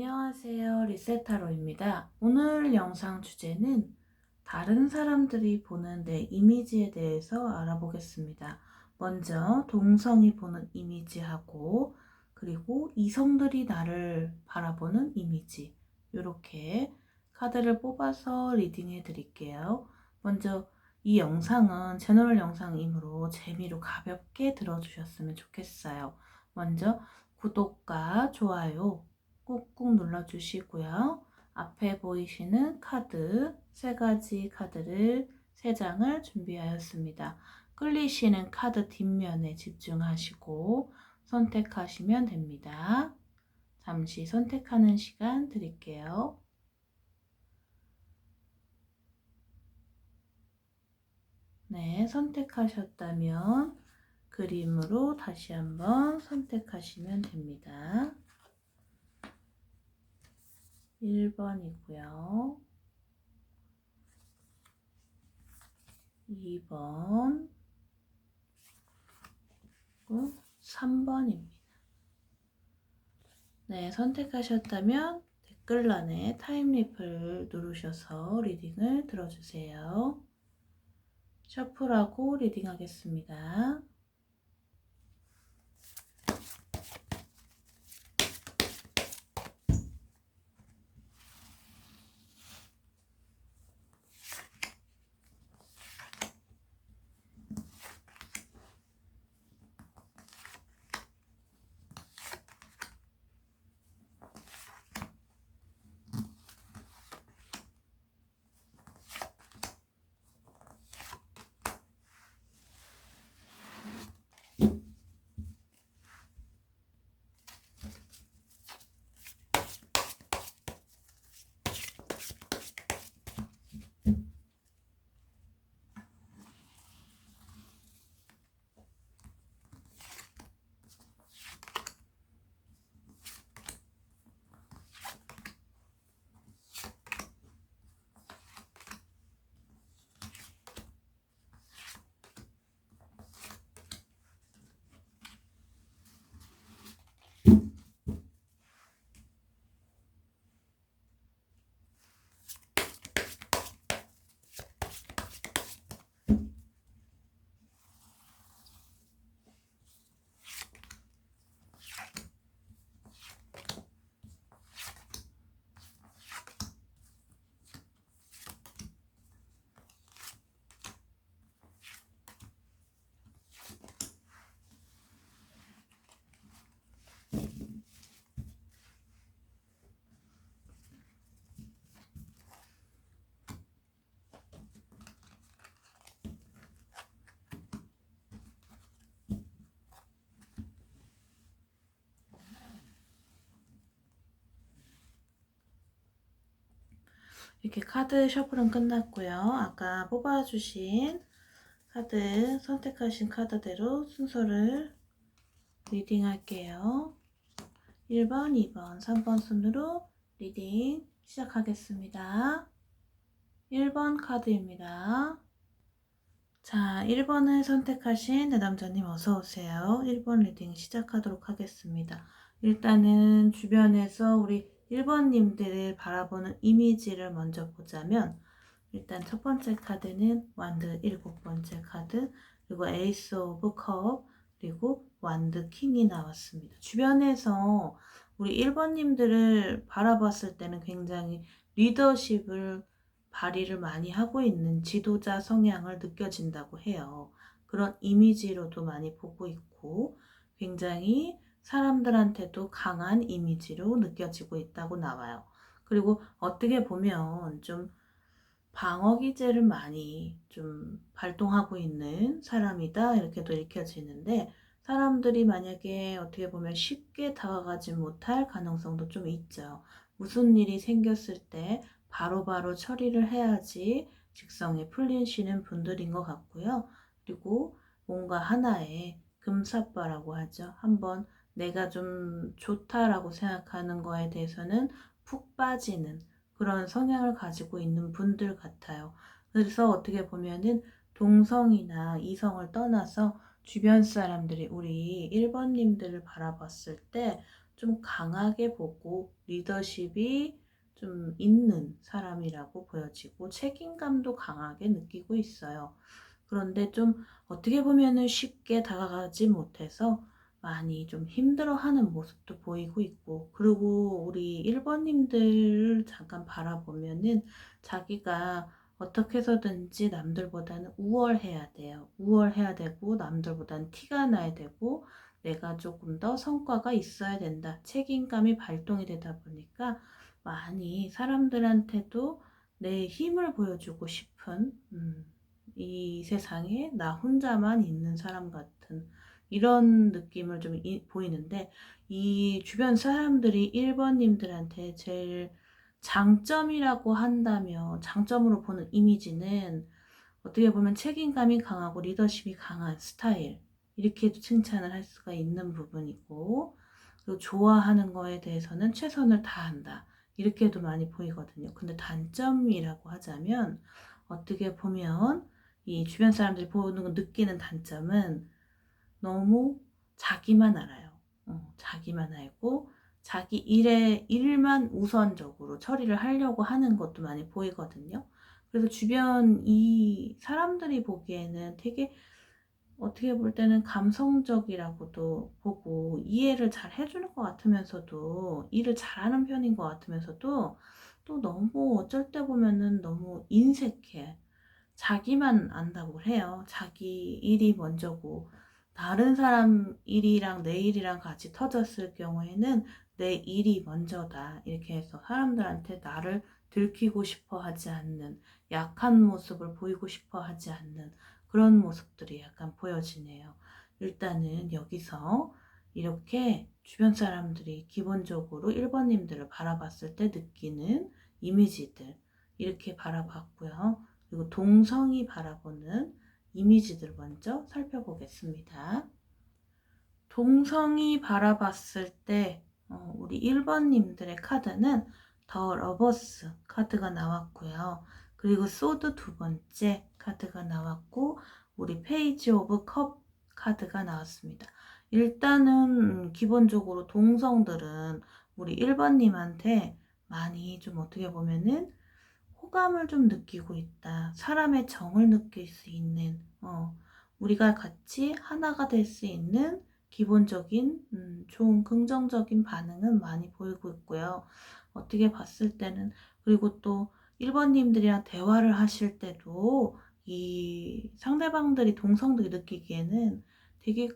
안녕하세요. 리세타로입니다. 오늘 영상 주제는 다른 사람들이 보는 내 이미지에 대해서 알아보겠습니다. 먼저 동성이 보는 이미지하고 그리고 이성들이 나를 바라보는 이미지, 이렇게 카드를 뽑아서 리딩해 드릴게요. 먼저 이 영상은 제너럴 영상이므로 재미로 가볍게 들어주셨으면 좋겠어요. 먼저 구독과 좋아요 꾹꾹 눌러주시고요. 앞에 보이시는 카드, 세 가지 카드를 3장을 준비하였습니다. 끌리시는 카드 뒷면에 집중하시고 선택하시면 됩니다. 잠시 선택하는 시간 드릴게요. 네, 선택하셨다면 그림으로 다시 한번 선택하시면 됩니다. 1번이고요. 2번, 3번입니다. 네, 선택하셨다면 댓글란에 타임리플 누르셔서 리딩을 들어주세요. 셔플하고 리딩하겠습니다. 이렇게 카드 셔플은 끝났고요. 아까 뽑아주신 카드, 선택하신 카드대로 순서를 리딩 할게요. 1번, 2번, 3번 순으로 리딩 시작하겠습니다. 1번 카드입니다. 자, 1번을 선택하신 내담자님 어서오세요. 1번 리딩 시작하도록 하겠습니다. 일단은 주변에서 우리 1번님들을 바라보는 이미지를 먼저 보자면, 일단 첫 번째 카드는 완드 7번째 카드, 그리고 에이스 오브 컵, 그리고 완드 킹이 나왔습니다. 주변에서 우리 1번님들을 바라봤을 때는 굉장히 리더십을 발휘를 많이 하고 있는 지도자 성향을 느껴진다고 해요. 그런 이미지로도 많이 보고 있고 굉장히 사람들한테도 강한 이미지로 느껴지고 있다고 나와요. 그리고 어떻게 보면 좀 방어 기제를 많이 좀 발동하고 있는 사람이다 이렇게도 읽혀지는데, 사람들이 만약에 어떻게 보면 쉽게 다가가지 못할 가능성도 좀 있죠. 무슨 일이 생겼을 때 바로바로 처리를 해야지 직성에 풀리시는 분들인 것 같고요. 그리고 뭔가 하나의 금사빠라고 하죠. 한번 내가 좀 좋다라고 생각하는 거에 대해서는 푹 빠지는 그런 성향을 가지고 있는 분들 같아요. 그래서 어떻게 보면은 동성이나 이성을 떠나서 주변 사람들이 우리 1번님들을 바라봤을 때 좀 강하게 보고 리더십이 좀 있는 사람이라고 보여지고 책임감도 강하게 느끼고 있어요. 그런데 좀 어떻게 보면은 쉽게 다가가지 못해서 많이 좀 힘들어하는 모습도 보이고 있고, 그리고 우리 1번님들을 잠깐 바라보면은 자기가 어떻게 해서든지 남들보다는 우월해야 돼요. 우월해야 되고 남들보다는 티가 나야 되고 내가 조금 더 성과가 있어야 된다. 책임감이 발동이 되다 보니까 많이 사람들한테도 내 힘을 보여주고 싶은, 이 세상에 나 혼자만 있는 사람 같은 이런 느낌을 좀 보이는데, 이 주변 사람들이 1번님들한테 제일 장점이라고 한다면, 장점으로 보는 이미지는 어떻게 보면 책임감이 강하고 리더십이 강한 스타일, 이렇게도 칭찬을 할 수가 있는 부분이고, 그리고 좋아하는 거에 대해서는 최선을 다한다, 이렇게도 많이 보이거든요. 근데 단점이라고 하자면, 어떻게 보면 이 주변 사람들이 보는 느끼는 단점은 너무 자기만 알아요. 자기만 알고 자기 일만 우선적으로 처리를 하려고 하는 것도 많이 보이거든요. 그래서 주변 이 사람들이 보기에는 되게, 어떻게 볼 때는 감성적이라고도 보고 이해를 잘 해주는 것 같으면서도, 일을 잘하는 편인 것 같으면서도, 또 너무 어쩔 때 보면은 너무 인색해. 자기만 안다고 해요. 자기 일이 먼저고, 다른 사람 일이랑 내 일이랑 같이 터졌을 경우에는 내 일이 먼저다, 이렇게 해서 사람들한테 나를 들키고 싶어 하지 않는, 약한 모습을 보이고 싶어 하지 않는 그런 모습들이 약간 보여지네요. 일단은 여기서 이렇게 주변 사람들이 기본적으로 1번님들을 바라봤을 때 느끼는 이미지들, 이렇게 바라봤고요. 그리고 동성이 바라보는 이미지들 먼저 살펴보겠습니다. 동성이 바라봤을 때 우리 1번님들의 카드는 더 러버스 카드가 나왔고요. 그리고 소드 두 번째 카드가 나왔고, 우리 페이지 오브 컵 카드가 나왔습니다. 일단은 기본적으로 동성들은 우리 1번님한테 많이 좀 어떻게 보면은 호감을 좀 느끼고 있다. 사람의 정을 느낄 수 있는, 우리가 같이 하나가 될 수 있는 기본적인 좋은 긍정적인 반응은 많이 보이고 있고요. 어떻게 봤을 때는, 그리고 또 1번님들이랑 대화를 하실 때도 이 상대방들이, 동성들이 느끼기에는 되게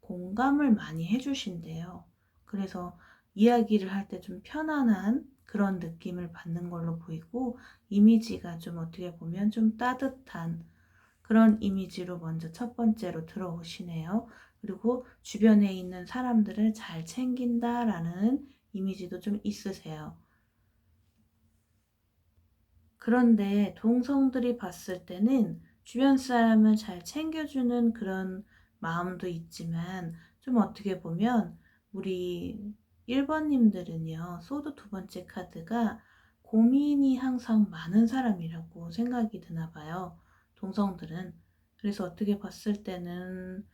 공감을 많이 해주신대요. 그래서 이야기를 할 때 좀 편안한 그런 느낌을 받는 걸로 보이고, 이미지가 좀 어떻게 보면 좀 따뜻한 그런 이미지로 먼저 첫 번째로 들어오시네요. 그리고 주변에 있는 사람들을 잘 챙긴다라는 이미지도 좀 있으세요. 그런데 동성들이 봤을 때는 주변 사람을 잘 챙겨주는 그런 마음도 있지만, 좀 어떻게 보면 우리 1번님들은요, 소드 두 번째 카드가 고민이 항상 많은 사람이라고 생각이 드나 봐요. 동성들은. 그래서 어떻게 봤을 때는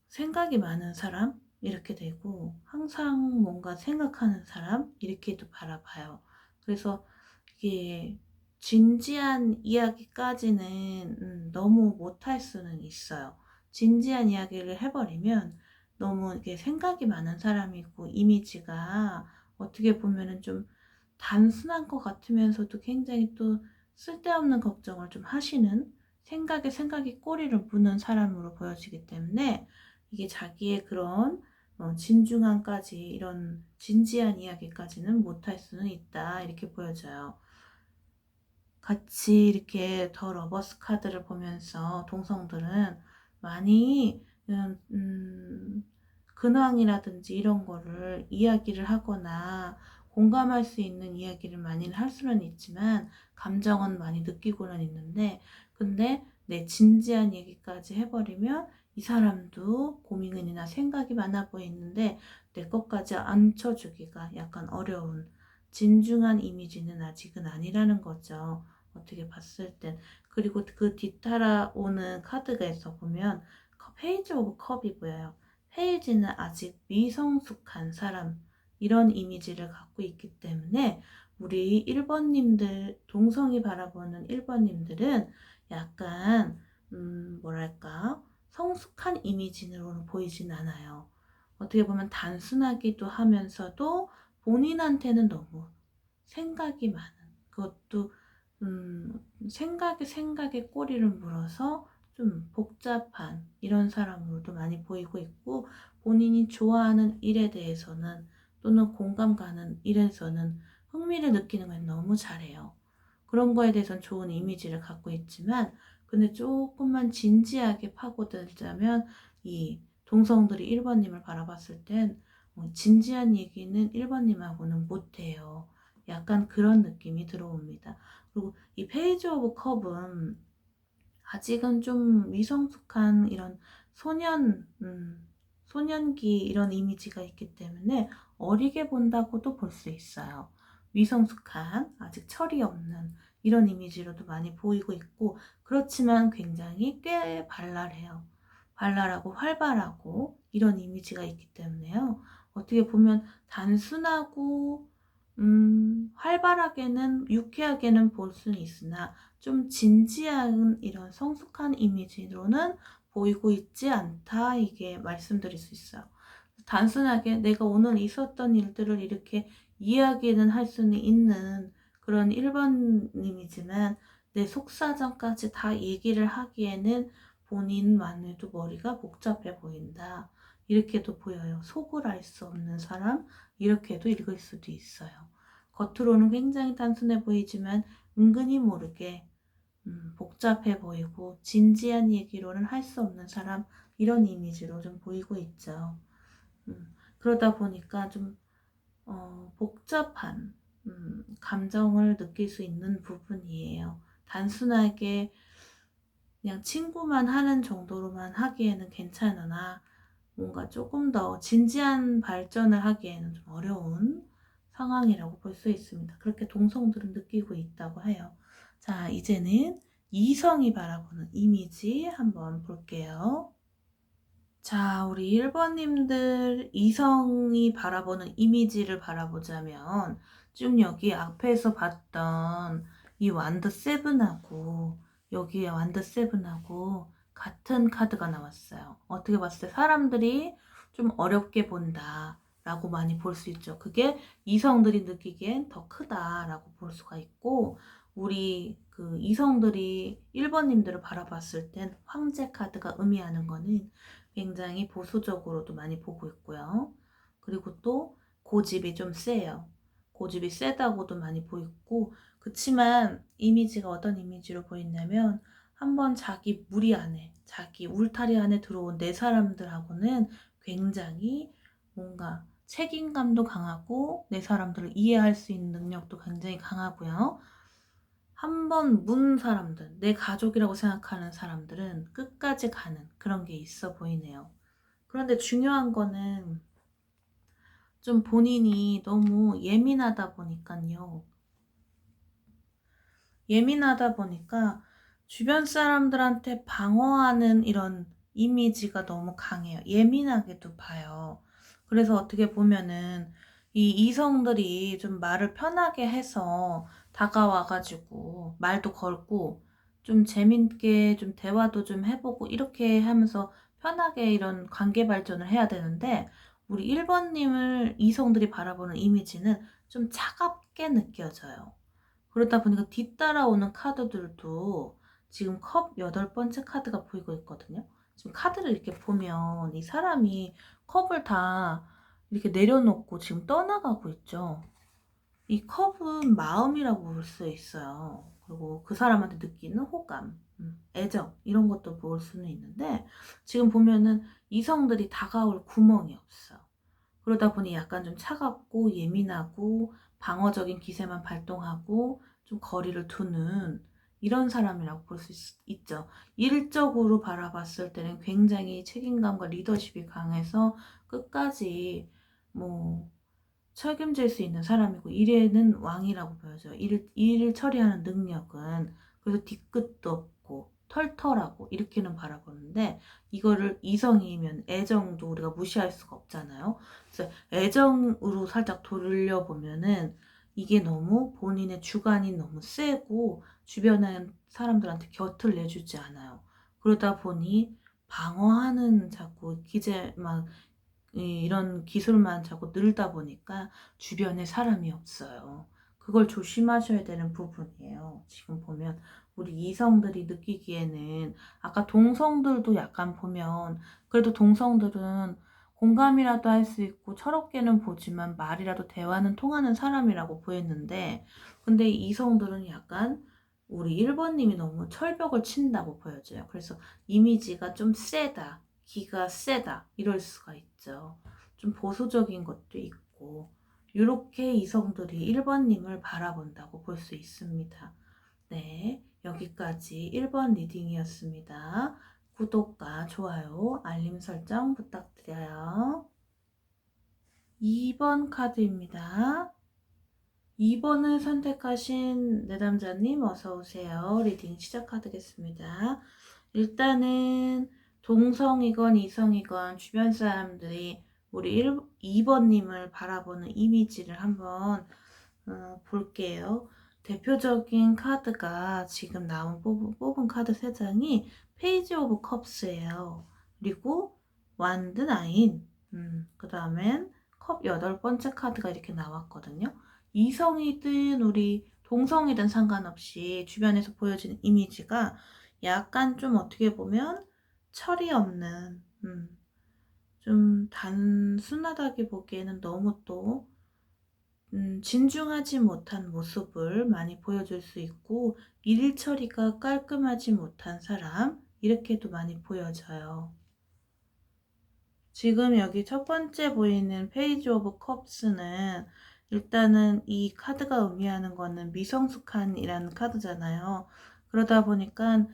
생각이 많은 사람? 이렇게 되고, 항상 뭔가 생각하는 사람? 이렇게도 바라봐요. 그래서 이게 진지한 이야기까지는 너무 못할 수는 있어요. 진지한 이야기를 해버리면 너무 이게 생각이 많은 사람이고, 이미지가 어떻게 보면은 좀 단순한 것 같으면서도 굉장히 또 쓸데없는 걱정을 좀 하시는, 생각이 꼬리를 무는 사람으로 보여지기 때문에, 이게 자기의 그런 진중함까지, 이런 진지한 이야기까지는 못할 수는 있다, 이렇게 보여져요. 같이 이렇게 더 러버스 카드를 보면서 동성들은 많이 근황이라든지 이런 거를 이야기를 하거나 공감할 수 있는 이야기를 많이 할 수는 있지만, 감정은 많이 느끼고는 있는데, 근데 내 진지한 얘기까지 해버리면 이 사람도 고민이나 생각이 많아 보이는데 내 것까지 앉혀주기가 약간 어려운, 진중한 이미지는 아직은 아니라는 거죠. 어떻게 봤을 땐. 그리고 그 뒤따라오는 카드가 있어 보면 페이지 오브 컵이 보여요. 페이지는 아직 미성숙한 사람, 이런 이미지를 갖고 있기 때문에 우리 1번님들, 동성이 바라보는 1번님들은 약간 뭐랄까 성숙한 이미지로 보이진 않아요. 어떻게 보면 단순하기도 하면서도 본인한테는 너무 생각이 많은, 그것도 생각에 꼬리를 물어서 좀 복잡한 이런 사람으로도 많이 보이고 있고, 본인이 좋아하는 일에 대해서는 또는 공감 가는 일에서는 흥미를 느끼는 걸 너무 잘해요. 그런 거에 대해서는 좋은 이미지를 갖고 있지만, 근데 조금만 진지하게 파고들자면 이 동성들이 1번님을 바라봤을 땐 진지한 얘기는 1번님하고는 못해요. 약간 그런 느낌이 들어옵니다. 그리고 이 페이지 오브 컵은 아직은 좀 미성숙한 이런 소년기 이런 이미지가 있기 때문에 어리게 본다고도 볼 수 있어요. 미성숙한, 아직 철이 없는 이런 이미지로도 많이 보이고 있고, 그렇지만 굉장히 꽤 발랄해요. 발랄하고 활발하고 이런 이미지가 있기 때문에요. 어떻게 보면 단순하고 활발하게는, 유쾌하게는 볼 수는 있으나 좀 진지한 이런 성숙한 이미지로는 보이고 있지 않다, 이게 말씀드릴 수 있어요. 단순하게 내가 오늘 있었던 일들을 이렇게 이야기는 할 수는 있는 그런 1번님이지만 내 속사정까지 다 얘기를 하기에는 본인만해도 머리가 복잡해 보인다, 이렇게도 보여요. 속을 알 수 없는 사람, 이렇게도 읽을 수도 있어요. 겉으로는 굉장히 단순해 보이지만 은근히 모르게 복잡해 보이고 진지한 얘기로는 할 수 없는 사람, 이런 이미지로 좀 보이고 있죠. 그러다 보니까 좀 복잡한 감정을 느낄 수 있는 부분이에요. 단순하게 그냥 친구만 하는 정도로만 하기에는 괜찮으나 뭔가 조금 더 진지한 발전을 하기에는 좀 어려운 상황이라고 볼 수 있습니다. 그렇게 동성들은 느끼고 있다고 해요. 자, 이제는 이성이 바라보는 이미지 한번 볼게요. 자, 우리 1번님들 이성이 바라보는 이미지를 바라보자면 쭉 여기 앞에서 봤던 이 완드 세븐하고, 여기에 완드 세븐하고 같은 카드가 나왔어요. 어떻게 봤을 때 사람들이 좀 어렵게 본다 라고 많이 볼 수 있죠. 그게 이성들이 느끼기엔 더 크다라고 볼 수가 있고, 우리 그 이성들이 1번님들을 바라봤을 땐 황제 카드가 의미하는 거는 굉장히 보수적으로도 많이 보고 있고요. 그리고 또 고집이 좀 세요. 고집이 세다고도 많이 보이고, 그치만 이미지가 어떤 이미지로 보이냐면 한번 자기 무리 안에, 자기 울타리 안에 들어온 내 사람들하고는 굉장히 뭔가 책임감도 강하고 내 사람들을 이해할 수 있는 능력도 굉장히 강하고요. 한번 문 사람들, 내 가족이라고 생각하는 사람들은 끝까지 가는 그런 게 있어 보이네요. 그런데 중요한 거는 좀 본인이 너무 예민하다 보니까요. 예민하다 보니까 주변 사람들한테 방어하는 이런 이미지가 너무 강해요. 예민하게도 봐요. 그래서 어떻게 보면은 이 이성들이 좀 말을 편하게 해서 다가와가지고 말도 걸고 좀 재밌게 좀 대화도 좀 해보고 이렇게 하면서 편하게 이런 관계 발전을 해야 되는데, 우리 1번님을 이성들이 바라보는 이미지는 좀 차갑게 느껴져요. 그러다 보니까 뒤따라오는 카드들도 지금 컵 8번째 카드가 보이고 있거든요. 지금 카드를 이렇게 보면 이 사람이 컵을 다 이렇게 내려놓고 지금 떠나가고 있죠. 이 컵은 마음이라고 볼 수 있어요. 그리고 그 사람한테 느끼는 호감, 애정, 이런 것도 볼 수는 있는데, 지금 보면은 이성들이 다가올 구멍이 없어. 그러다 보니 약간 좀 차갑고 예민하고 방어적인 기세만 발동하고 좀 거리를 두는 이런 사람이라고 볼 수 있죠. 일적으로 바라봤을 때는 굉장히 책임감과 리더십이 강해서 끝까지 뭐 책임질 수 있는 사람이고, 일에는 왕이라고 보여져요. 일을 처리하는 능력은. 그래서 뒤끝도 없고 털털하고 이렇게는 바라보는데, 이거를 이성이면 애정도 우리가 무시할 수가 없잖아요. 그래서 애정으로 살짝 돌려보면은 이게 너무 본인의 주관이 너무 세고 주변의 사람들한테 곁을 내주지 않아요. 그러다 보니 방어하는 자꾸 기제 막 이런 기술만 자꾸 늘다 보니까 주변에 사람이 없어요. 그걸 조심하셔야 되는 부분이에요. 지금 보면 우리 이성들이 느끼기에는, 아까 동성들도 약간 보면 그래도 동성들은 공감이라도 할 수 있고 철없게는 보지만 말이라도 대화는 통하는 사람이라고 보였는데, 근데 이성들은 약간 우리 1번님이 너무 철벽을 친다고 보여져요. 그래서 이미지가 좀 세다, 기가 세다 이럴 수가 있죠. 좀 보수적인 것도 있고, 이렇게 이성들이 1번님을 바라본다고 볼 수 있습니다. 네, 여기까지 1번 리딩이었습니다. 구독과 좋아요, 알림 설정 부탁드려요. 2번 카드입니다. 2번을 선택하신 내담자님 어서오세요. 리딩 시작하겠습니다. 일단은 동성이건 이성이건 주변 사람들이 우리 2번님을 바라보는 이미지를 한번 볼게요. 대표적인 카드가 지금 뽑은 카드 3장이 페이지 오브 컵스예요. 그리고 완드 9, 그 다음엔 컵 8번째 카드가 이렇게 나왔거든요. 이성이든 우리 동성이든 상관없이 주변에서 보여지는 이미지가 약간 좀 어떻게 보면 철이 없는, 좀 단순하다기 보기에는 너무 또 진중하지 못한 모습을 많이 보여줄 수 있고, 일 처리가 깔끔하지 못한 사람, 이렇게도 많이 보여져요. 지금 여기 첫 번째 보이는 페이지 오브 컵스는, 일단은 이 카드가 의미하는 거는 미성숙한이라는 카드잖아요. 그러다 보니까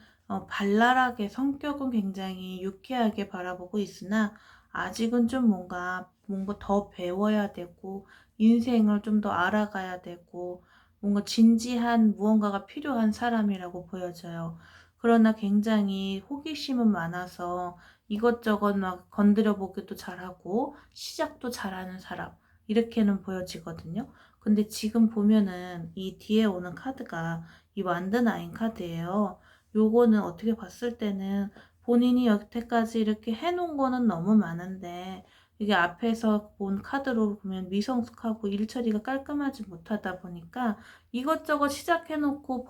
발랄하게 성격은 굉장히 유쾌하게 바라보고 있으나 아직은 좀 뭔가 더 배워야 되고 인생을 좀 더 알아가야 되고 뭔가 진지한 무언가가 필요한 사람이라고 보여져요. 그러나 굉장히 호기심은 많아서 이것저것 막 건드려 보기도 잘하고 시작도 잘하는 사람, 이렇게는 보여지거든요. 근데 지금 보면은 이 뒤에 오는 카드가 이 완드 나인 카드예요. 요거는 어떻게 봤을 때는 본인이 여태까지 이렇게 해놓은 거는 너무 많은데, 이게 앞에서 본 카드로 보면 미성숙하고 일 처리가 깔끔하지 못하다 보니까 이것저것 시작해놓고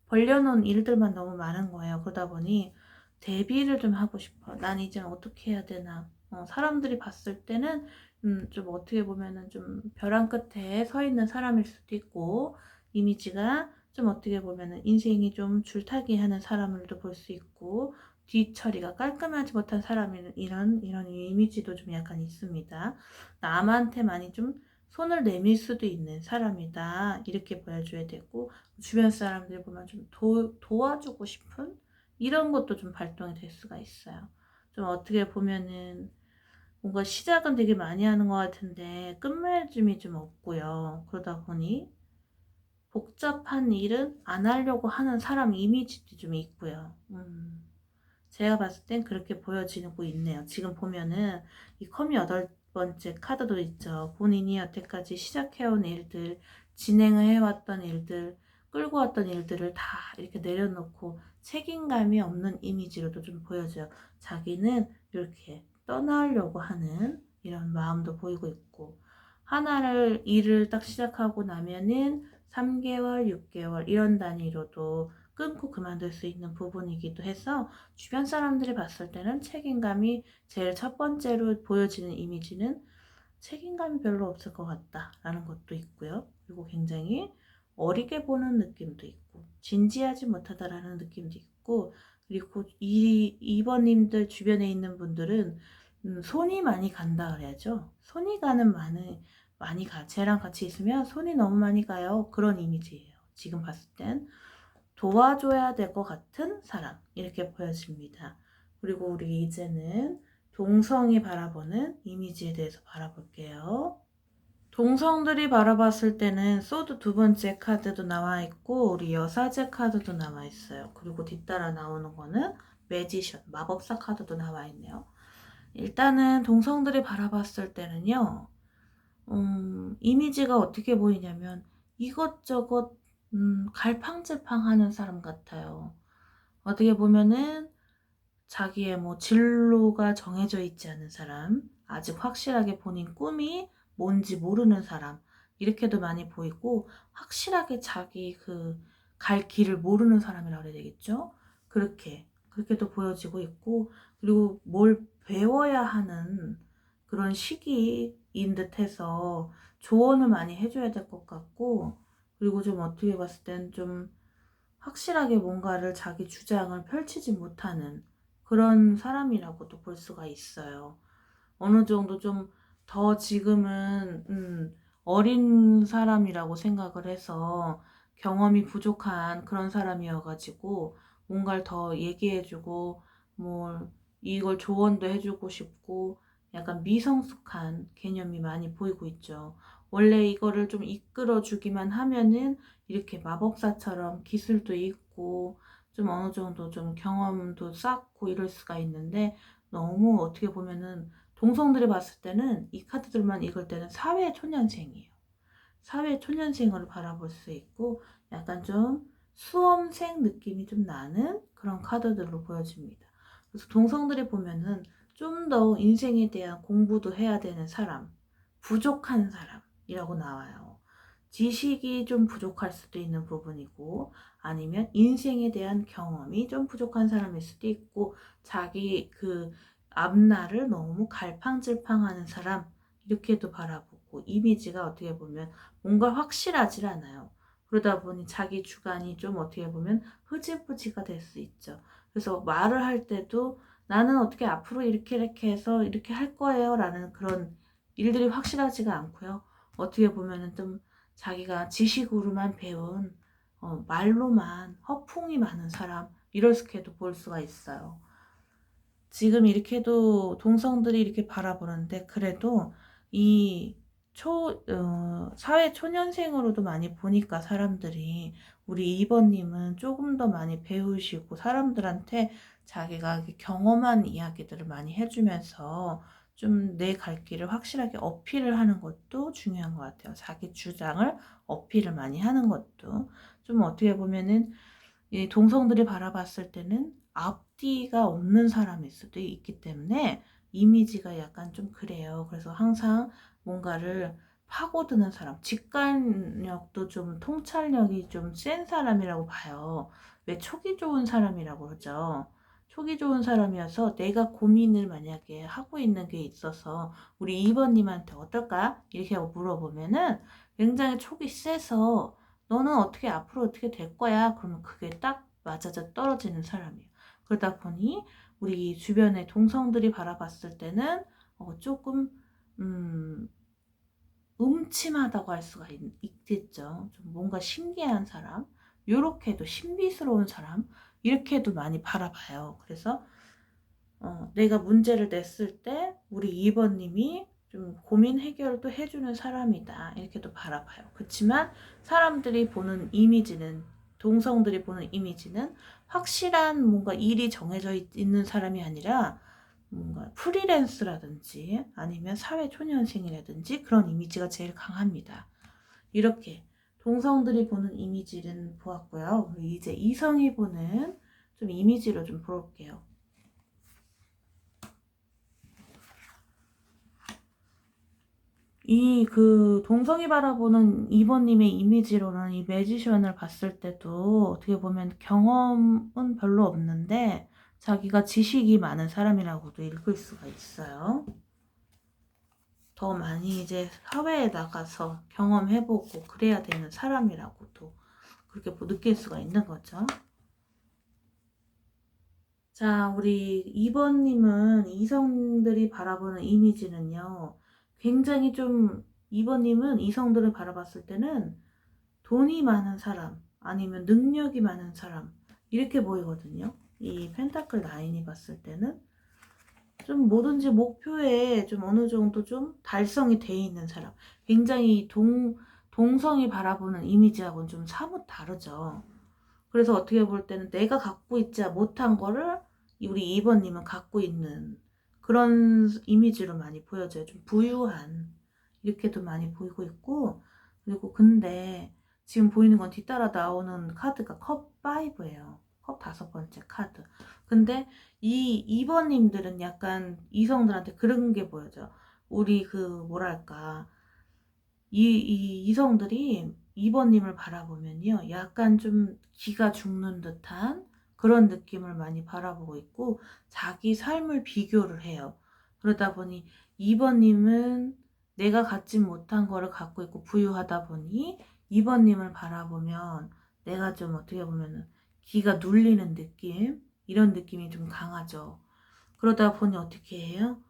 벌려놓은 일들만 너무 많은 거예요. 그러다 보니 데뷔를 좀 하고 싶어. 난 이제 어떻게 해야 되나. 사람들이 봤을 때는 좀 어떻게 보면은 좀 벼랑 끝에 서 있는 사람일 수도 있고, 이미지가 좀 어떻게 보면은 인생이 좀 줄타기 하는 사람을도 볼 수 있고, 뒤처리가 깔끔하지 못한 사람이 이런 이미지도 좀 약간 있습니다. 남한테 많이 좀 손을 내밀 수도 있는 사람이다, 이렇게 보여줘야 되고, 주변 사람들 보면 좀 도와주고 싶은 이런 것도 좀 발동이 될 수가 있어요. 좀 어떻게 보면은 뭔가 시작은 되게 많이 하는 것 같은데 끝맺음이 좀 없고요. 그러다 보니 복잡한 일은 안 하려고 하는 사람 이미지도 좀 있고요. 제가 봤을 땐 그렇게 보여지고 있네요. 지금 보면은 이 컴이 8번째 카드도 있죠. 본인이 여태까지 시작해온 일들, 진행을 해왔던 일들, 끌고 왔던 일들을 다 이렇게 내려놓고 책임감이 없는 이미지로도 좀 보여져요. 자기는 이렇게 떠나려고 하는 이런 마음도 보이고 있고, 일을 딱 시작하고 나면은 3개월, 6개월 이런 단위로도 끊고 그만둘 수 있는 부분이기도 해서, 주변 사람들이 봤을 때는 책임감이 제일 첫 번째로 보여지는 이미지는 책임감이 별로 없을 것 같다라는 것도 있고요. 그리고 굉장히 어리게 보는 느낌도 있고 진지하지 못하다라는 느낌도 있고, 그리고 이번님들 주변에 있는 분들은 손이 많이 간다 그래야죠. 손이 가는 많이 가. 쟤랑 같이 있으면 손이 너무 많이 가요. 그런 이미지예요. 지금 봤을 땐 도와줘야 될 것 같은 사람, 이렇게 보여집니다. 그리고 우리 이제는 동성이 바라보는 이미지에 대해서 바라볼게요. 동성들이 바라봤을 때는 소드 두 번째 카드도 나와 있고 우리 여사제 카드도 나와 있어요. 그리고 뒤따라 나오는 거는 매지션, 마법사 카드도 나와 있네요. 일단은 동성들이 바라봤을 때는요. 이미지가 어떻게 보이냐면 이것저것 갈팡질팡하는 사람 같아요. 어떻게 보면은 자기의 뭐 진로가 정해져 있지 않은 사람, 아직 확실하게 본인 꿈이 뭔지 모르는 사람, 이렇게도 많이 보이고 확실하게 자기 그 갈 길을 모르는 사람이라고 해야 되겠죠? 그렇게도 보여지고 있고, 그리고 뭘 배워야 하는 그런 시기인 듯해서 조언을 많이 해줘야 될 것 같고, 그리고 좀 어떻게 봤을 땐 좀 확실하게 뭔가를 자기 주장을 펼치지 못하는 그런 사람이라고도 볼 수가 있어요. 어느 정도 좀 더 지금은 어린 사람이라고 생각을 해서 경험이 부족한 그런 사람이어가지고 뭔가를 더 얘기해주고 뭐 이걸 조언도 해주고 싶고 약간 미성숙한 개념이 많이 보이고 있죠. 원래 이거를 좀 이끌어주기만 하면은 이렇게 마법사처럼 기술도 있고 좀 어느 정도 좀 경험도 쌓고 이럴 수가 있는데 너무 어떻게 보면은 동성들이 봤을 때는 이 카드들만 읽을 때는 사회초년생이에요. 사회초년생으로 바라볼 수 있고 약간 좀 수험생 느낌이 좀 나는 그런 카드들로 보여집니다. 그래서 동성들이 보면은 좀 더 인생에 대한 공부도 해야 되는 사람, 부족한 사람이라고 나와요. 지식이 좀 부족할 수도 있는 부분이고 아니면 인생에 대한 경험이 좀 부족한 사람일 수도 있고 자기 그 앞날을 너무 갈팡질팡하는 사람 이렇게도 바라보고 이미지가 어떻게 보면 뭔가 확실하지 않아요. 그러다 보니 자기 주관이 좀 어떻게 보면 흐지부지가 될 수 있죠. 그래서 말을 할 때도 나는 어떻게 앞으로 이렇게 해서 이렇게 할 거예요 라는 그런 일들이 확실하지가 않고요. 어떻게 보면은 좀 자기가 지식으로만 배운 말로만 허풍이 많은 사람 이렇게도 볼 수가 있어요. 지금 이렇게도 동성들이 이렇게 바라보는데 그래도 이 사회 초년생으로도 많이 보니까 사람들이 우리 2번님은 조금 더 많이 배우시고 사람들한테 자기가 경험한 이야기들을 많이 해주면서 좀 내 갈 길을 확실하게 어필을 하는 것도 중요한 것 같아요. 자기 주장을 어필을 많이 하는 것도 좀 어떻게 보면은 이 동성들이 바라봤을 때는 앞뒤가 없는 사람일 수도 있기 때문에 이미지가 약간 좀 그래요. 그래서 항상 뭔가를 파고드는 사람, 직관력도 좀 통찰력이 좀 센 사람이라고 봐요. 왜 촉이 좋은 사람이라고 그러죠. 촉이 좋은 사람이어서 내가 고민을 만약에 하고 있는 게 있어서 우리 2번님한테 어떨까? 이렇게 하고 물어보면은 굉장히 촉이 세서 너는 어떻게 앞으로 어떻게 될 거야? 그러면 그게 딱 맞아져 떨어지는 사람이에요. 그러다 보니 우리 주변의 동성들이 바라봤을 때는 조금 음침하다고 할 수가 있겠죠. 좀 뭔가 신기한 사람, 요렇게도 신비스러운 사람 이렇게도 많이 바라봐요. 그래서 내가 문제를 냈을 때 우리 2번님이 좀 고민 해결도 해주는 사람이다. 이렇게도 바라봐요. 그렇지만 사람들이 보는 이미지는, 동성들이 보는 이미지는 확실한 뭔가 일이 정해져 있는 사람이 아니라 뭔가 프리랜스라든지 아니면 사회초년생이라든지 그런 이미지가 제일 강합니다. 이렇게 동성들이 보는 이미지는 보았고요. 이제 이성이 보는 좀 이미지로 좀 볼게요. 이 그 동성이 바라보는 2번님의 이미지로는 이 매지션을 봤을 때도 어떻게 보면 경험은 별로 없는데 자기가 지식이 많은 사람이라고도 읽을 수가 있어요. 더 많이 이제 사회에 나가서 경험해보고 그래야 되는 사람이라고도 그렇게 느낄 수가 있는 거죠. 자, 우리 2번님은 이성들이 바라보는 이미지는요. 굉장히 좀 2번님은 이성들을 바라봤을 때는 돈이 많은 사람 아니면 능력이 많은 사람 이렇게 보이거든요. 이 펜타클 9이 봤을 때는 좀 뭐든지 목표에 좀 어느 정도 좀 달성이 돼 있는 사람. 굉장히 동성이 바라보는 이미지하고는 좀 사뭇 다르죠. 그래서 어떻게 볼 때는 내가 갖고 있지 못한 거를 우리 2번님은 갖고 있는 그런 이미지로 많이 보여져요. 좀 부유한 이렇게도 많이 보이고 있고, 그리고 근데 지금 보이는 건 뒤따라 나오는 카드가 컵 5예요. 컵 5번째 카드. 근데 이 2번님들은 약간 이성들한테 그런 게 보여져요. 우리 뭐랄까, 이 이성들이 2번님을 바라보면요, 약간 좀 기가 죽는 듯한 그런 느낌을 많이 바라보고 있고, 자기 삶을 비교를 해요. 그러다 보니 2번님은 내가 갖지 못한 거를 갖고 있고 부유하다 보니 2번님을 바라보면 내가 좀 어떻게 보면은 기가 눌리는 느낌, 이런 느낌이 좀 강하죠. 그러다 보니 어떻게 해요?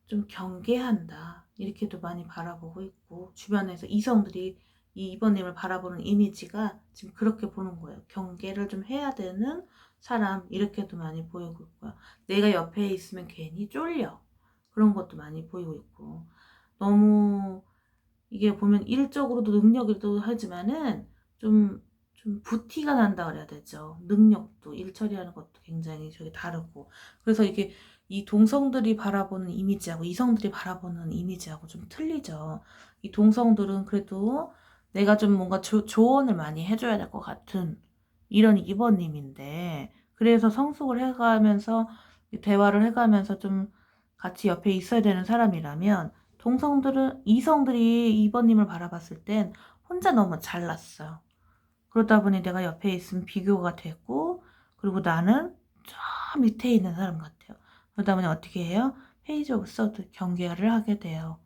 좀 경계한다, 이렇게도 많이 바라보고 있고, 주변에서 이성들이 이 이번님을 바라보는 이미지가 지금 그렇게 보는 거예요. 경계를 좀 해야 되는 사람, 이렇게도 많이 보이고 있고요. 내가 옆에 있으면 괜히 쫄려, 그런 것도 많이 보이고 있고, 너무 이게 보면 일적으로도 능력이기도 하지만은 좀 부티가 난다 그래야 되죠. 능력도, 일 처리하는 것도 굉장히 저기 다르고. 그래서 이게 이 동성들이 바라보는 이미지하고 이성들이 바라보는 이미지하고 좀 틀리죠. 이 동성들은 그래도 내가 좀 뭔가 조언을 많이 해줘야 될 것 같은 이런 2번님인데, 그래서 성숙을 해가면서 대화를 해가면서 좀 같이 옆에 있어야 되는 사람이라면, 이성들이 2번님을 바라봤을 땐 혼자 너무 잘났어요. 그러다 보니 내가 옆에 있으면 비교가 되고, 그리고 나는 저 밑에 있는 사람 같아요. 그러다 보니 어떻게 해요? 페이지 오브 서드 경계를 하게 돼요.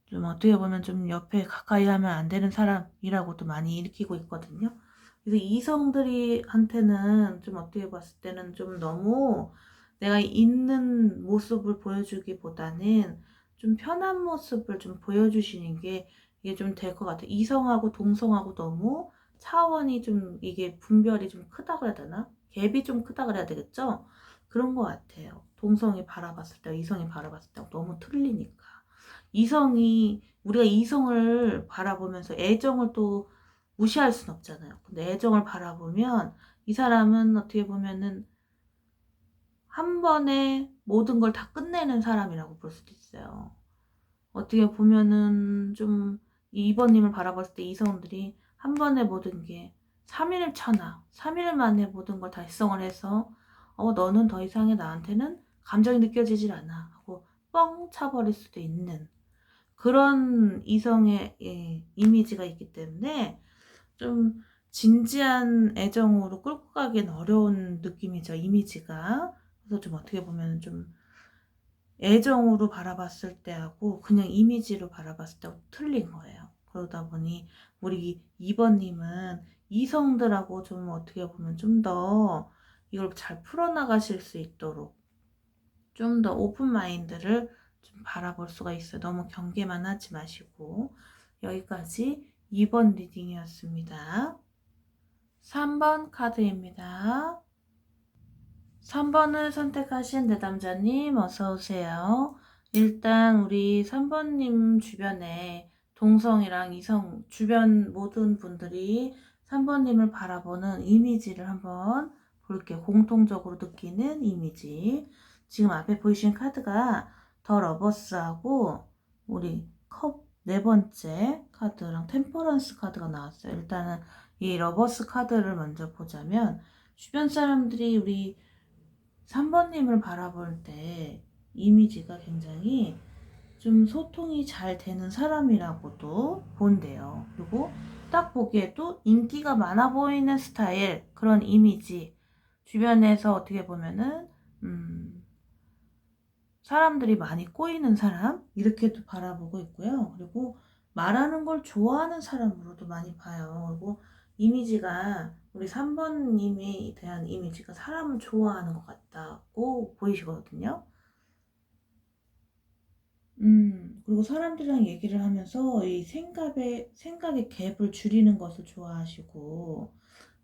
좀 어떻게 보면 좀 옆에 가까이 하면 안 되는 사람이라고도 많이 일으키고 있거든요. 그래서 이성들이한테는 좀 어떻게 봤을 때는 좀 너무 내가 있는 모습을 보여주기보다는 좀 편한 모습을 좀 보여주시는 게 이게 좀 될 것 같아요. 이성하고 동성하고 너무 차원이 좀 이게 분별이 좀 크다 그래야 되나? 갭이 좀 크다 그래야 되겠죠? 그런 것 같아요. 동성이 바라봤을 때, 이성이 바라봤을 때 너무 틀리니까. 우리가 이성을 바라보면서 애정을 또 무시할 순 없잖아요. 근데 애정을 바라보면 이 사람은 어떻게 보면은 한 번에 모든 걸 다 끝내는 사람이라고 볼 수도 있어요. 어떻게 보면은 좀 2번님을 바라봤을 때 이성들이 한 번에 모든 게 3일 차나 3일 만에 모든 걸 달성을 해서 너는 더 이상의 나한테는 감정이 느껴지질 않아 하고 뻥 차버릴 수도 있는 그런 이성의 이미지가 있기 때문에 좀 진지한 애정으로 끌고 가기는 어려운 느낌이죠, 이미지가. 그래서 좀 어떻게 보면 좀 애정으로 바라봤을 때하고 그냥 이미지로 바라봤을 때하고 틀린 거예요. 그러다 보니 우리 2번님은 이성들하고 좀 어떻게 보면 좀 더 이걸 잘 풀어나가실 수 있도록 좀 더 오픈 마인드를 좀 바라볼 수가 있어요. 너무 경계만 하지 마시고. 여기까지 2번 리딩이었습니다. 3번 카드입니다. 3번을 선택하신 내담자님 어서오세요. 일단 우리 3번님 주변에 동성이랑 이성 주변 모든 분들이 3번님을 바라보는 이미지를 한번 볼게요. 공통적으로 느끼는 이미지. 지금 앞에 보이신 카드가 더 러버스하고 우리 컵 네 번째 카드랑 템퍼런스 카드가 나왔어요. 일단은 이 러버스 카드를 먼저 보자면 주변 사람들이 우리 3번님을 바라볼 때 이미지가 굉장히 좀 소통이 잘 되는 사람이라고도 본대요. 그리고 딱 보기에도 인기가 많아 보이는 스타일, 그런 이미지. 주변에서 어떻게 보면은 사람들이 많이 꼬이는 사람, 이렇게도 바라보고 있고요. 그리고 말하는 걸 좋아하는 사람으로도 많이 봐요. 그리고 이미지가 우리 3번님에 대한 이미지가 사람을 좋아하는 것 같다고 보이시거든요. 그리고 사람들이랑 얘기를 하면서 이 생각의 갭을 줄이는 것을 좋아하시고,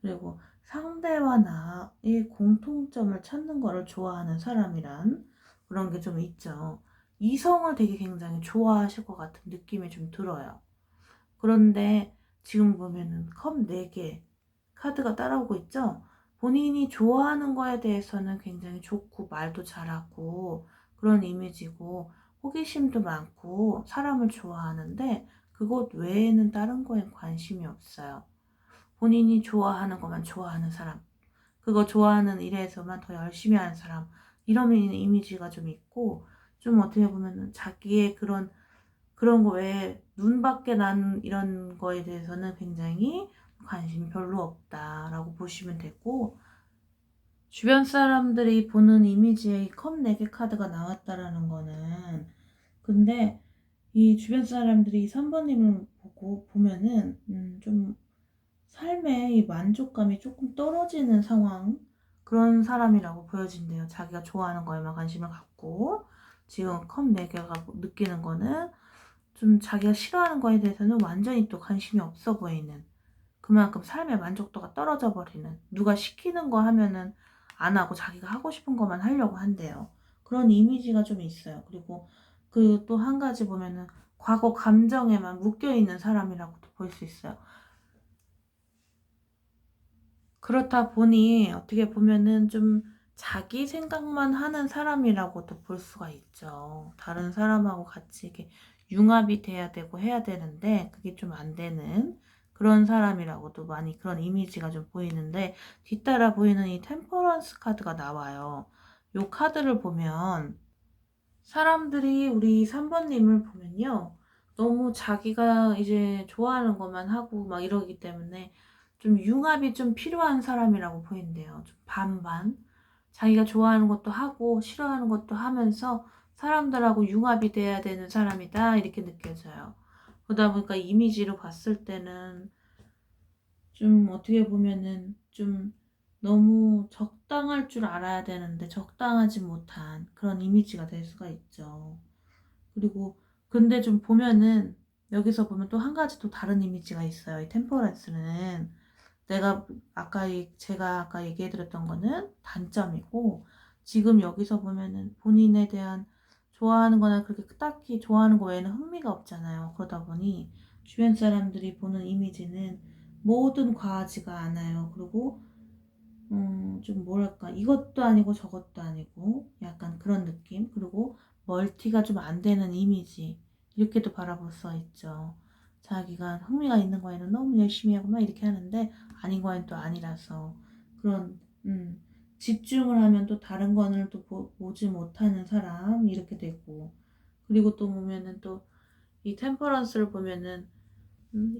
그리고 상대와 나의 공통점을 찾는 거를 좋아하는 사람이란 그런 게 좀 있죠. 이성을 되게 굉장히 좋아하실 것 같은 느낌이 좀 들어요. 그런데 지금 보면은 컵 4개 카드가 따라오고 있죠? 본인이 좋아하는 거에 대해서는 굉장히 좋고 말도 잘하고 그런 이미지고 호기심도 많고 사람을 좋아하는데 그것 외에는 다른 거에 관심이 없어요. 본인이 좋아하는 것만 좋아하는 사람, 그거 좋아하는 일에서만 더 열심히 하는 사람, 이런 이미지가 좀 있고, 좀 어떻게 보면은 자기의 그런 거 외에 눈밖에 난 이런 거에 대해서는 굉장히 관심이 별로 없다라고 보시면 되고, 주변 사람들이 보는 이미지에 이 컵 4개 카드가 나왔다라는 거는, 근데 이 주변 사람들이 3번님을 보면은 좀 삶의 이 만족감이 조금 떨어지는 상황, 그런 사람이라고 보여진대요. 자기가 좋아하는 거에만 관심을 갖고 지금 컵 4개가 느끼는 거는 좀 자기가 싫어하는 거에 대해서는 완전히 또 관심이 없어 보이는, 그만큼 삶의 만족도가 떨어져 버리는, 누가 시키는 거 하면은 안 하고 자기가 하고 싶은 것만 하려고 한대요. 그런 이미지가 좀 있어요. 그리고 그 또 한 가지 보면은 과거 감정에만 묶여 있는 사람이라고도 볼 수 있어요. 그렇다 보니 어떻게 보면은 좀 자기 생각만 하는 사람이라고도 볼 수가 있죠. 다른 사람하고 같이 이렇게 융합이 돼야 되고 해야 되는데 그게 좀 안 되는 그런 사람이라고도 많이 그런 이미지가 좀 보이는데, 뒤따라 보이는 이 템퍼런스 카드가 나와요. 요 카드를 보면 사람들이 우리 3번님을 보면요, 너무 자기가 이제 좋아하는 것만 하고 막 이러기 때문에 좀 융합이 좀 필요한 사람이라고 보인대요. 좀 반반. 자기가 좋아하는 것도 하고 싫어하는 것도 하면서 사람들하고 융합이 돼야 되는 사람이다, 이렇게 느껴져요. 그러다 보니까 이미지로 봤을 때는 좀 어떻게 보면은 좀 너무 적당할 줄 알아야 되는데 적당하지 못한 그런 이미지가 될 수가 있죠. 그리고 근데 좀 보면은 여기서 보면 또 한 가지 또 다른 이미지가 있어요. 이 템퍼런스는 제가 아까 얘기해 드렸던 거는 단점이고, 지금 여기서 보면은 본인에 대한 좋아하는 거나 그렇게 딱히 좋아하는 거 외에는 흥미가 없잖아요. 그러다 보니 주변 사람들이 보는 이미지는 뭐든 과하지가 않아요. 그리고 좀 뭐랄까, 이것도 아니고 저것도 아니고 약간 그런 느낌. 그리고 멀티가 좀 안 되는 이미지, 이렇게도 바라볼 수 있죠. 자기가 흥미가 있는 거에는 너무 열심히 하고 막 이렇게 하는데 아닌 거에는 또 아니라서 그런 집중을 하면 또 다른 거는 또 보지 못하는 사람, 이렇게 되고. 그리고 또 보면은 또 이 템퍼런스를 보면은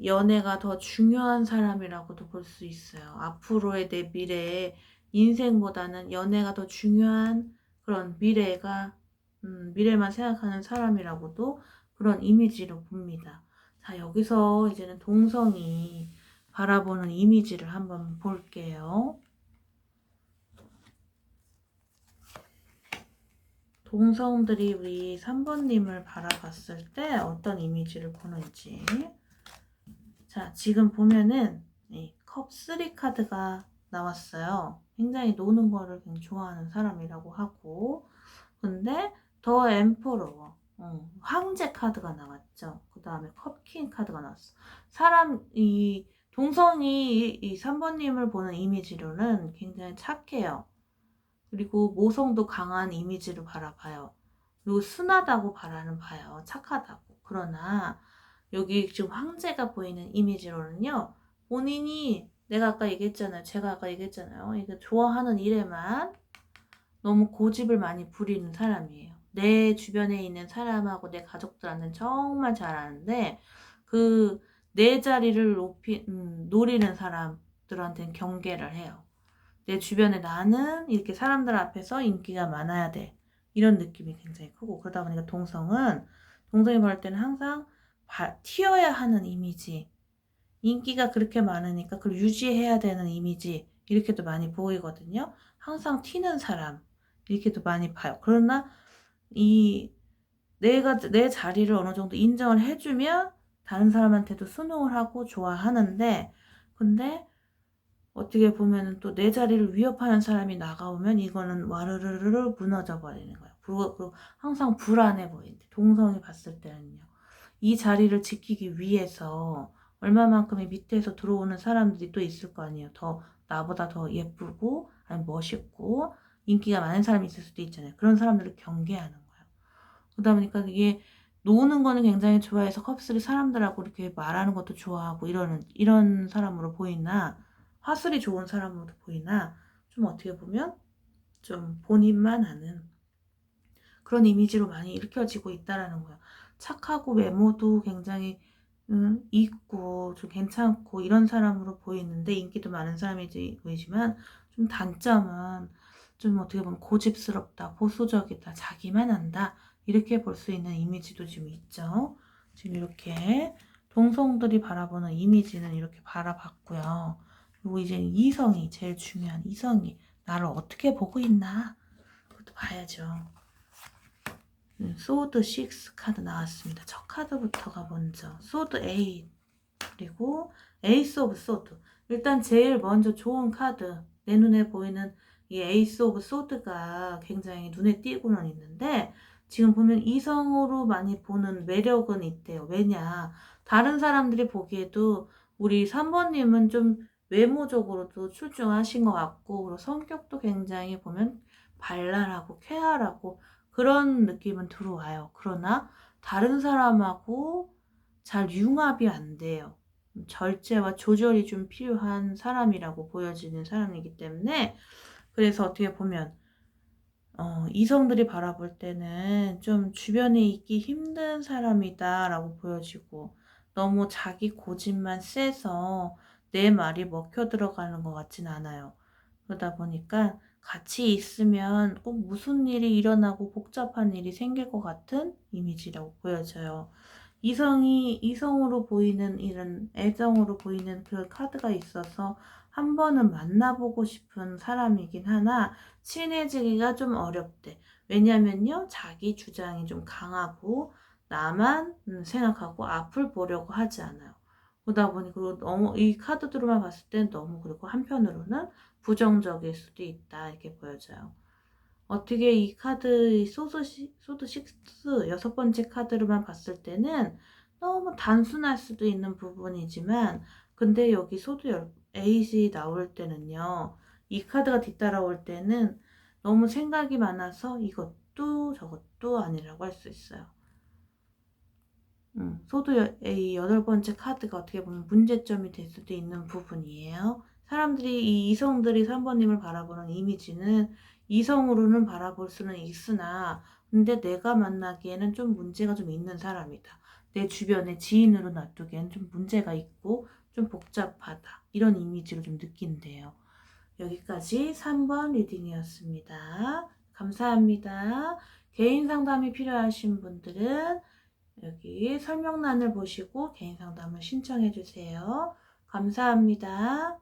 연애가 더 중요한 사람이라고도 볼 수 있어요. 앞으로의 내 미래에 인생보다는 연애가 더 중요한 그런 미래만 생각하는 사람이라고도 그런 이미지로 봅니다. 자, 여기서 이제는 동성이 바라보는 이미지를 한번 볼게요. 동성들이 우리 3번님을 바라봤을 때 어떤 이미지를 보는지. 자, 지금 보면은 컵 3 카드가 나왔어요. 굉장히 노는 거를 굉장히 좋아하는 사람이라고 하고, 근데 더 엠퍼러, 황제 카드가 나왔죠. 그 다음에 컵킹 카드가 나왔어. 이 동성이 이 3번님을 보는 이미지로는 굉장히 착해요. 그리고 모성도 강한 이미지로 바라봐요. 그리고 순하다고 봐요. 착하다고. 그러나 여기 지금 황제가 보이는 이미지로는요, 본인이 제가 아까 얘기했잖아요. 이게 좋아하는 일에만 너무 고집을 많이 부리는 사람이에요. 내 주변에 있는 사람하고 내 가족들한테는 정말 잘 아는데 그 내 자리를 노리는 사람들한테는 경계를 해요. 내 주변에 나는 이렇게 사람들 앞에서 인기가 많아야 돼, 이런 느낌이 굉장히 크고, 그러다 보니까 동성이 볼 때는 항상 튀어야 하는 이미지, 인기가 그렇게 많으니까 그걸 유지해야 되는 이미지, 이렇게도 많이 보이거든요. 항상 튀는 사람, 이렇게도 많이 봐요. 그러나 내 자리를 어느 정도 인정을 해주면 다른 사람한테도 순응을 하고 좋아하는데, 근데 어떻게 보면은 또 내 자리를 위협하는 사람이 나가오면 이거는 와르르르 무너져 버리는 거예요. 그리고 항상 불안해 보인대. 동성이 봤을 때는요. 이 자리를 지키기 위해서 얼마만큼의 밑에서 들어오는 사람들이 또 있을 거 아니에요. 더 나보다 더 예쁘고 아니 멋있고 인기가 많은 사람이 있을 수도 있잖아요. 그런 사람들을 경계하는 거예요. 그러다 보니까 이게 노는 거는 굉장히 좋아해서 컵스를 사람들하고 이렇게 말하는 것도 좋아하고 이런 사람으로 보이나 화술이 좋은 사람으로 보이나 좀 어떻게 보면 좀 본인만 아는 그런 이미지로 많이 일으켜지고 있다라는 거예요. 착하고 외모도 굉장히 있고 좀 괜찮고 이런 사람으로 보이는데 인기도 많은 사람이 보이지만 좀 단점은 좀 어떻게 보면 고집스럽다, 보수적이다, 자기만 안다 이렇게 볼 수 있는 이미지도 좀 있죠. 지금 이렇게 동성들이 바라보는 이미지는 이렇게 바라봤고요. 그리고 이제 이성이 제일 중요한 이성이 나를 어떻게 보고 있나 그것도 봐야죠. 소드 6 카드 나왔습니다. 첫 카드부터가 먼저 소드 8 그리고 에이스 오브 소드. 일단 제일 먼저 좋은 카드 내 눈에 보이는 이 에이스 오브 소드가 굉장히 눈에 띄고는 있는데 지금 보면 이성으로 많이 보는 매력은 있대요. 왜냐 다른 사람들이 보기에도 우리 3번님은 좀 외모적으로도 출중하신 것 같고 그리고 성격도 굉장히 보면 발랄하고 쾌활하고 그런 느낌은 들어와요. 그러나 다른 사람하고 잘 융합이 안 돼요. 절제와 조절이 좀 필요한 사람이라고 보여지는 사람이기 때문에 그래서 어떻게 보면 이성들이 바라볼 때는 좀 주변에 있기 힘든 사람이다라고 보여지고 너무 자기 고집만 세서 내 말이 먹혀 들어가는 것 같진 않아요. 그러다 보니까 같이 있으면 꼭 무슨 일이 일어나고 복잡한 일이 생길 것 같은 이미지라고 보여져요. 이성으로 보이는 이런 애정으로 보이는 그 카드가 있어서 한 번은 만나보고 싶은 사람이긴 하나 친해지기가 좀 어렵대. 왜냐면요, 자기 주장이 좀 강하고 나만 생각하고 앞을 보려고 하지 않아요. 그러다 보니 그리고 너무 이 카드들만 봤을 땐 너무 그리고 한편으로는 부정적일 수도 있다 이렇게 보여져요. 어떻게 이 카드 소드 6 여섯 번째 카드로만 봤을 때는 너무 단순할 수도 있는 부분이지만 근데 여기 소드 8이 나올 때는요. 이 카드가 뒤따라올 때는 너무 생각이 많아서 이것도 저것도 아니라고 할 수 있어요. 소드 A 여덟 번째 카드가 어떻게 보면 문제점이 될 수도 있는 부분이에요. 사람들이 이 이성들이 3번님을 바라보는 이미지는 이성으로는 바라볼 수는 있으나 근데 내가 만나기에는 좀 문제가 좀 있는 사람이다. 내 주변에 지인으로 놔두기에는 좀 문제가 있고 좀 복잡하다. 이런 이미지로 좀 느낀대요. 여기까지 3번 리딩이었습니다. 감사합니다. 개인 상담이 필요하신 분들은 여기 설명란을 보시고 개인 상담을 신청해 주세요. 감사합니다.